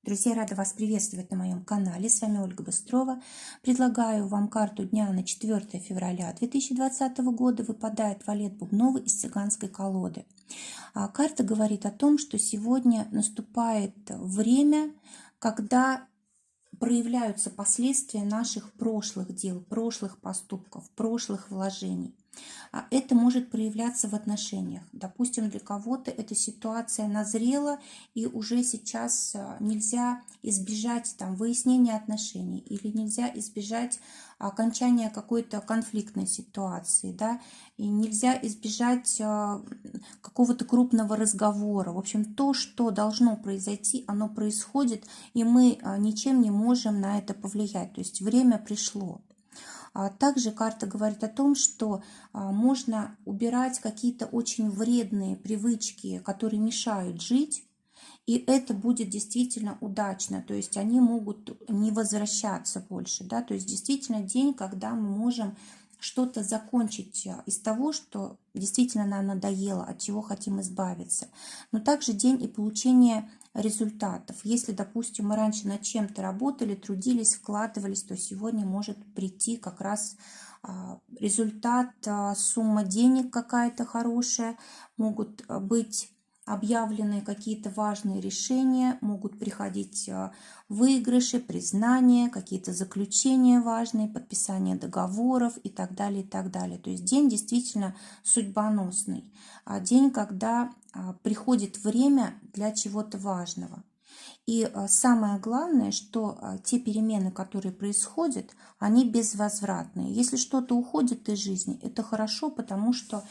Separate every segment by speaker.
Speaker 1: Друзья, рада вас приветствовать на моем канале. С вами Ольга Быстрова. Предлагаю вам карту дня на 4 февраля 2020 года. Выпадает Валет Бубновый из цыганской колоды. Карта говорит о том, что сегодня наступает время, когда проявляются последствия наших прошлых дел, прошлых поступков, прошлых вложений. Это может проявляться в отношениях. Допустим, для кого-то эта ситуация назрела, и уже сейчас нельзя избежать выяснения отношений, или нельзя избежать окончания какой-то конфликтной ситуации, да, и нельзя избежать какого-то крупного разговора. В общем, то, что должно произойти, оно происходит, и мы ничем не можем на это повлиять. То есть время пришло. Также карта говорит о том, что можно убирать какие-то очень вредные привычки, которые мешают жить, и это будет действительно удачно, то есть они могут не возвращаться больше, да, то есть действительно день, когда мы можем что-то закончить из того, что действительно нам надоело, от чего хотим избавиться. Но также день и получение результатов. Если, допустим, мы раньше над чем-то работали, трудились, вкладывались, то сегодня может прийти как раз результат, сумма денег какая-то хорошая, могут быть объявлены какие-то важные решения, могут приходить выигрыши, признания, какие-то заключения важные, подписание договоров и так далее, и так далее. То есть день действительно судьбоносный, день, когда приходит время для чего-то важного. И самое главное, что те перемены, которые происходят, они безвозвратные. Если что-то уходит из жизни, это хорошо, потому что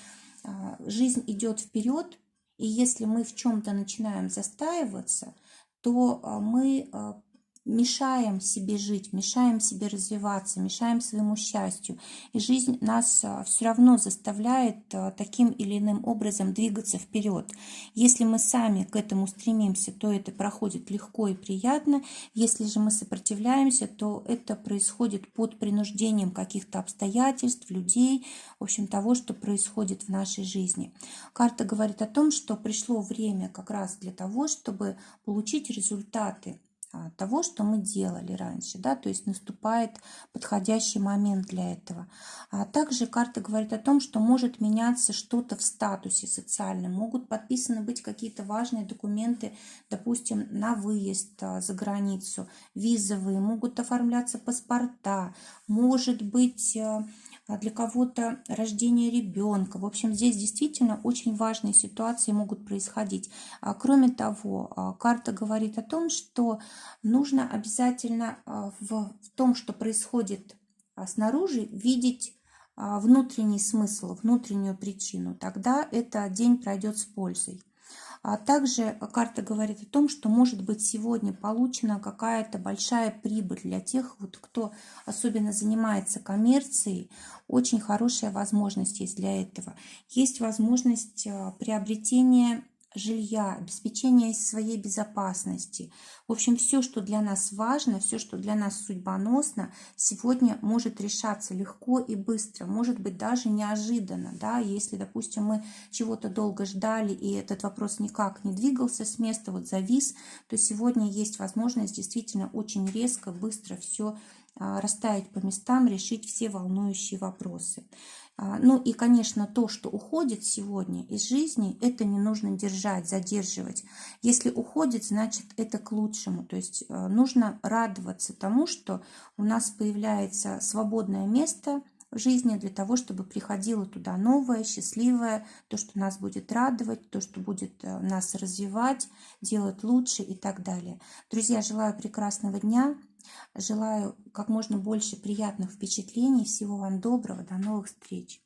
Speaker 1: жизнь идет вперед. И если мы в чем-то начинаем застаиваться, то мы мешаем себе жить, мешаем себе развиваться, мешаем своему счастью. И жизнь нас все равно заставляет таким или иным образом двигаться вперед. Если мы сами к этому стремимся, то это проходит легко и приятно. Если же мы сопротивляемся, то это происходит под принуждением каких-то обстоятельств, людей, в общем, того, что происходит в нашей жизни. Карта говорит о том, что пришло время как раз для того, чтобы получить результаты того, что мы делали раньше, да, то есть наступает подходящий момент для этого. Также карта говорит о том, что может меняться что-то в статусе социальном, могут подписаны быть какие-то важные документы, допустим, на выезд за границу, визовые, могут оформляться паспорта, может быть для кого-то рождение ребенка. В общем, здесь действительно очень важные ситуации могут происходить. Кроме того, карта говорит о том, что нужно обязательно в том, что происходит снаружи, видеть внутренний смысл, внутреннюю причину. Тогда этот день пройдет с пользой. Также карта говорит о том, что может быть сегодня получена какая-то большая прибыль для тех, кто особенно занимается коммерцией. Очень хорошая возможность есть для этого. Есть возможность приобретения жилья, обеспечения своей безопасности. В общем, все, что для нас важно, все, что для нас судьбоносно, сегодня может решаться легко и быстро, может быть даже неожиданно. Да? Если, допустим, мы чего-то долго ждали, и этот вопрос никак не двигался с места, завис, то сегодня есть возможность действительно очень резко, быстро все расставить по местам, решить все волнующие вопросы. Ну и, конечно, то, что уходит сегодня из жизни, это не нужно держать, задерживать. Если уходит, значит, это к лучшему. То есть нужно радоваться тому, что у нас появляется свободное место в жизни для того, чтобы приходило туда новое, счастливое, то, что нас будет радовать, то, что будет нас развивать, делать лучше и так далее. Друзья, желаю прекрасного дня. Желаю как можно больше приятных впечатлений. Всего вам доброго. До новых встреч.